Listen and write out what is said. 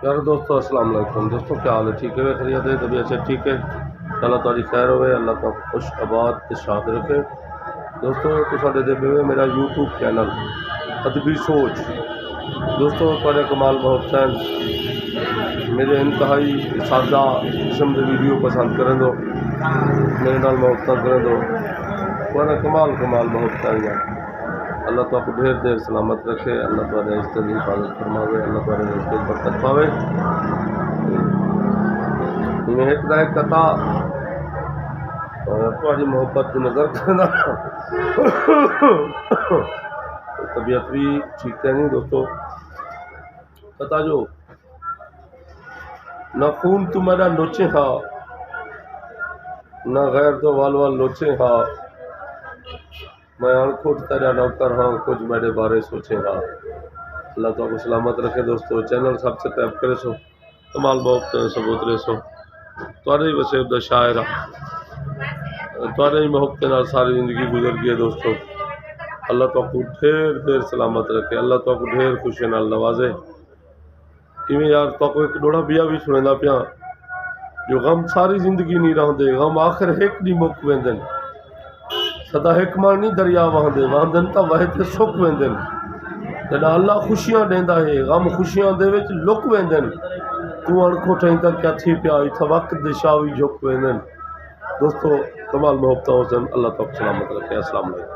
پیارے دوستو السلام علیکم دوستو، کیا حال ہے؟ ٹھیک ہے؟ خیریت ہے؟ طبیعت سے ٹھیک ہے؟ اللہ تعالی خیر ہوئے، اللہ تعالی خوش آباد تے شاد رکھے۔ دوستو تساں دے ہوئے میرا یوٹیوب چینل ادبی سوچ، دوستو تھوڑے کمال بہت ہیں، میرے انتہائی سادہ قسم کے ویڈیو پسند کریں دو، میرے نال محبت کریں دو، تھوڑے کمال بہت ہیں۔ اللہ تعالیٰ کو ڈھیر دیر سلامت رکھے، اللہ تعالیٰ عزت کی حفاظت فرماوے، اللہ تعالیٰ عزت کی برکت پاوے۔ میں ایک دا ایک کتا تھوڑی محبت کی نظر کرنا طبیعت بھی ٹھیک ہے نہیں دوستو۔ کتا جو نہ خون تو میرا نوچے ہاں، نہ غیر تو وال نوچے ہاں، میں خود تیرا نوکر ہاں، کچھ میرے بارے سوچے ہاں۔ اللہ تعالیٰ کو سلامت رکھے دوستو۔ چینل سب سے ٹیپ کرے سو، کمال بہت کرے سو، بوترے سو تھوڑے ہی وسیب دا شاعرہ، تھوڑے ہی محبت نال ساری زندگی گزر گئی ہے دوستو۔ اللہ تعالیٰ کو ڈھیر دیر سلامت رکھے، اللہ تعالیٰ کو ڈھیر خوشی نال نوازے۔ کیویں یار تو ایک ڈوڑا بیا بھی سنیندا پیا، جو غم ساری زندگی نہیں رہندے، غم آخر ایک نہیں مک ویندن، سدا ایک ماں نہیں دریا وہندے، وہندن تا وہے تے سک ویندن۔ جڑا اللہ خوشیاں دیندا ہے، غم خوشیاں دے وچ لک ویندن، تو انکھوٹیں تا کیا تھی پیا، ایتھا وقت دے شاوی جھک ویندن۔ دوستو کمال محبتاں حسن، اللہ تعالیٰ سلامت رکھے۔ السلام علیکم۔